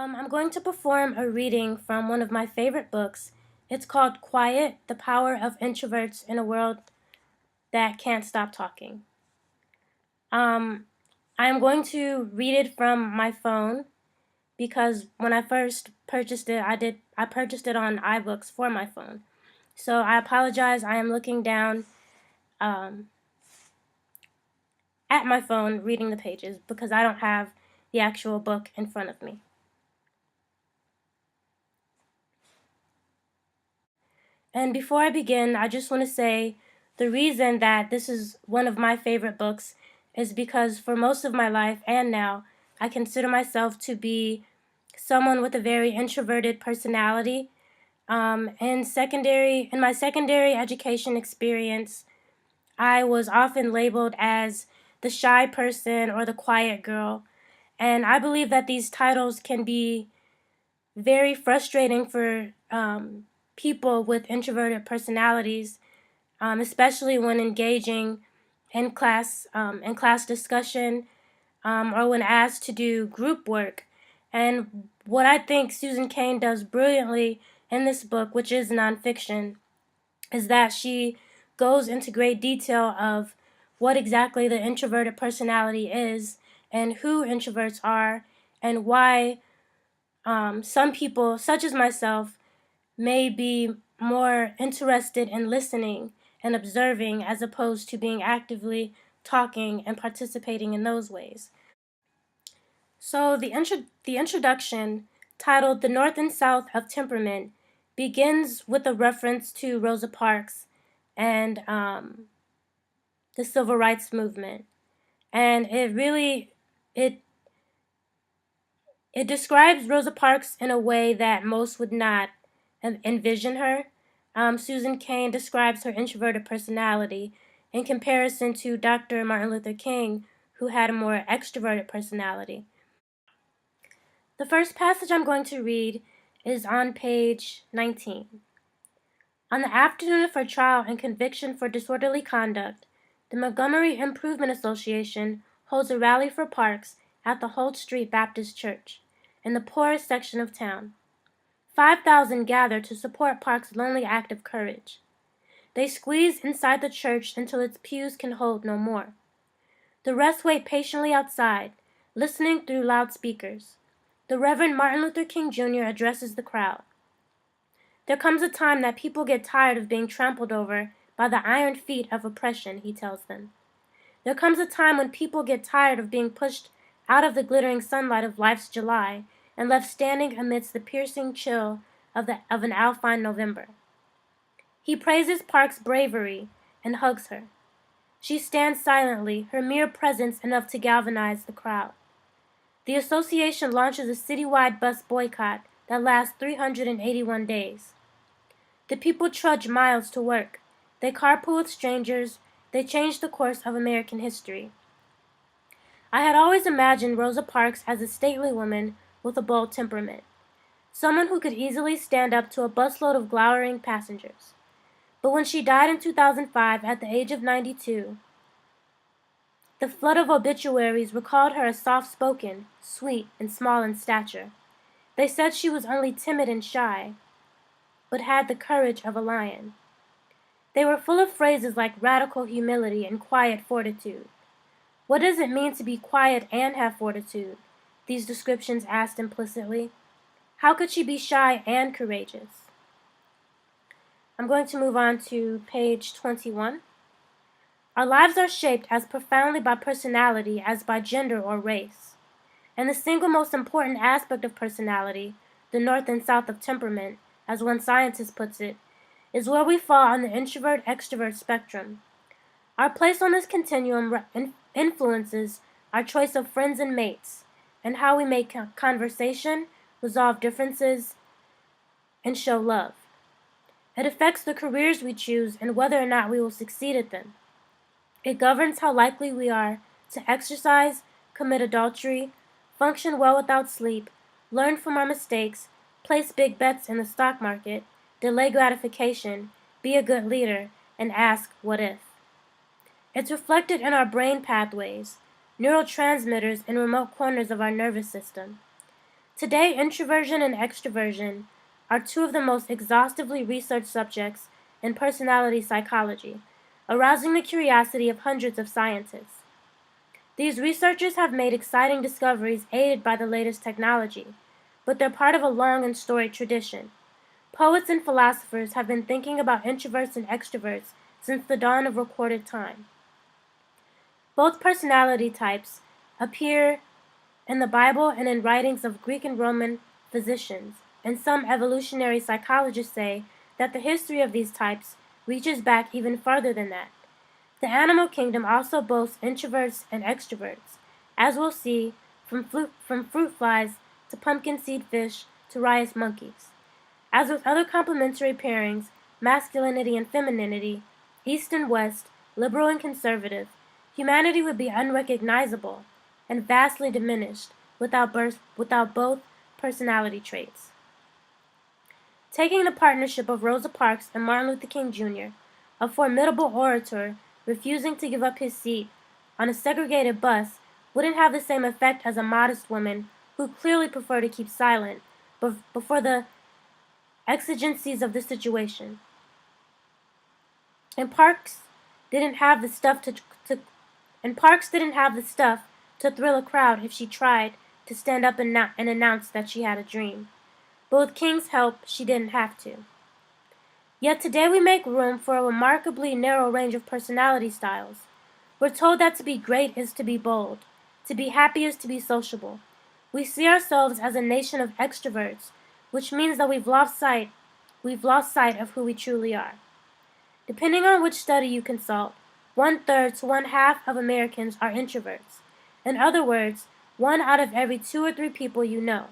I'm going to perform a reading from one of my favorite books. It's called Quiet, The Power of Introverts in a World That Can't Stop Talking. I'm going to read it from my phone because when I first purchased it, I purchased it on iBooks for my phone. So I apologize. I am looking down um, at my phone reading the pages because I don't have the actual book in front of me. And before I begin, I just want to say the reason that this is one of my favorite books is because for most of my life and now, I consider myself to be someone with a very introverted personality. In my secondary education experience, I was often labeled as the shy person or the quiet girl. And I believe that these titles can be very frustrating for people with introverted personalities, especially when engaging in class discussion or when asked to do group work. And what I think Susan Cain does brilliantly in this book, which is nonfiction, is that she goes into great detail of what exactly the introverted personality is and who introverts are and why some people, such as myself, may be more interested in listening and observing as opposed to being actively talking and participating in those ways. So the introduction, titled The North and South of Temperament, begins with a reference to Rosa Parks and the Civil Rights Movement. And it it describes Rosa Parks in a way that most would not envision her. Susan Cain describes her introverted personality in comparison to Dr. Martin Luther King, who had a more extroverted personality. The first passage I'm going to read is on page 19. On the afternoon of her trial and conviction for disorderly conduct, the Montgomery Improvement Association holds a rally for Parks at the Holt Street Baptist Church, in the poorest section of town. 5,000 gather to support Parks' lonely act of courage. They squeeze inside the church until its pews can hold no more. The rest wait patiently outside, listening through loudspeakers. The Reverend Martin Luther King Jr. addresses the crowd. There comes a time that people get tired of being trampled over by the iron feet of oppression, he tells them. There comes a time when people get tired of being pushed out of the glittering sunlight of life's July and left standing amidst the piercing chill of an Alpine November. He praises Parks' bravery and hugs her. She stands silently, her mere presence enough to galvanize the crowd. The association launches a citywide bus boycott that lasts 381 days. The people trudge miles to work. They carpool with strangers. They change the course of American history. I had always imagined Rosa Parks as a stately woman with a bold temperament, someone who could easily stand up to a busload of glowering passengers. But when she died in 2005 at the age of 92, the flood of obituaries recalled her as soft-spoken, sweet, and small in stature. They said she was only timid and shy, but had the courage of a lion. They were full of phrases like radical humility and quiet fortitude. What does it mean to be quiet and have fortitude? These descriptions asked implicitly. How could she be shy and courageous? I'm going to move on to page 21. Our lives are shaped as profoundly by personality as by gender or race. And the single most important aspect of personality, the north and south of temperament, as one scientist puts it, is where we fall on the introvert-extrovert spectrum. Our place on this continuum influences our choice of friends and mates, and how we make conversation, resolve differences, and show love. It affects the careers we choose and whether or not we will succeed at them. It governs how likely we are to exercise, commit adultery, function well without sleep, learn from our mistakes, place big bets in the stock market, delay gratification, be a good leader, and ask, what if? It's reflected in our brain pathways, neurotransmitters in remote corners of our nervous system. Today, introversion and extroversion are two of the most exhaustively researched subjects in personality psychology, arousing the curiosity of hundreds of scientists. These researchers have made exciting discoveries aided by the latest technology, but they're part of a long and storied tradition. Poets and philosophers have been thinking about introverts and extroverts since the dawn of recorded time. Both personality types appear in the Bible and in writings of Greek and Roman physicians, and some evolutionary psychologists say that the history of these types reaches back even farther than that. The animal kingdom also boasts introverts and extroverts, as we'll see from fruit flies to pumpkin seed fish to rice monkeys. As with other complementary pairings, masculinity and femininity, east and west, liberal and conservative, humanity would be unrecognizable and vastly diminished without both personality traits. Taking the partnership of Rosa Parks and Martin Luther King Jr., a formidable orator refusing to give up his seat on a segregated bus wouldn't have the same effect as a modest woman who clearly preferred to keep silent before the exigencies of the situation. And Parks didn't have the stuff to thrill a crowd if she tried to stand up and announce that she had a dream. But with King's help, she didn't have to. Yet today we make room for a remarkably narrow range of personality styles. We're told that to be great is to be bold, to be happy is to be sociable. We see ourselves as a nation of extroverts, which means that we've lost sight of who we truly are. Depending on which study you consult, 1/3 to 1/2 of Americans are introverts. In other words, 1 out of every 2 or 3 people you know.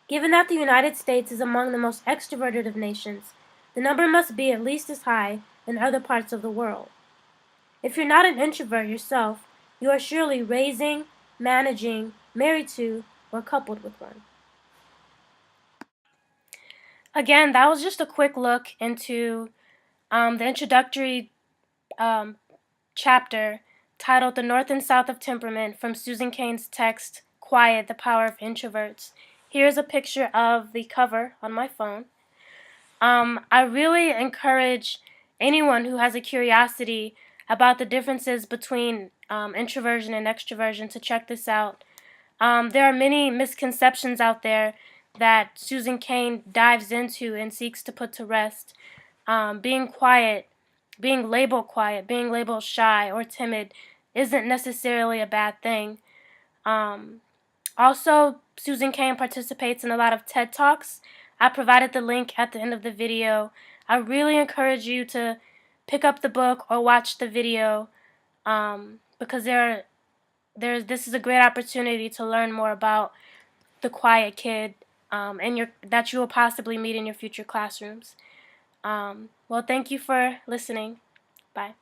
Given that the United States is among the most extroverted of nations, the number must be at least as high in other parts of the world. If you're not an introvert yourself, you are surely raising, managing, married to, or coupled with one. Again, that was just a quick look into the introductory chapter titled The North and South of Temperament from Susan Cain's text, Quiet, the Power of Introverts. Here's a picture of the cover on my phone. I really encourage anyone who has a curiosity about the differences between introversion and extroversion to check this out. There are many misconceptions out there that Susan Cain dives into and seeks to put to rest. Being quiet, being labeled shy or timid isn't necessarily a bad thing. Also, Susan Cain participates in a lot of TED Talks. I provided the link at the end of the video. I really encourage you to pick up the book or watch the video because this is a great opportunity to learn more about the quiet kid that you will possibly meet in your future classrooms. Well, thank you for listening. Bye.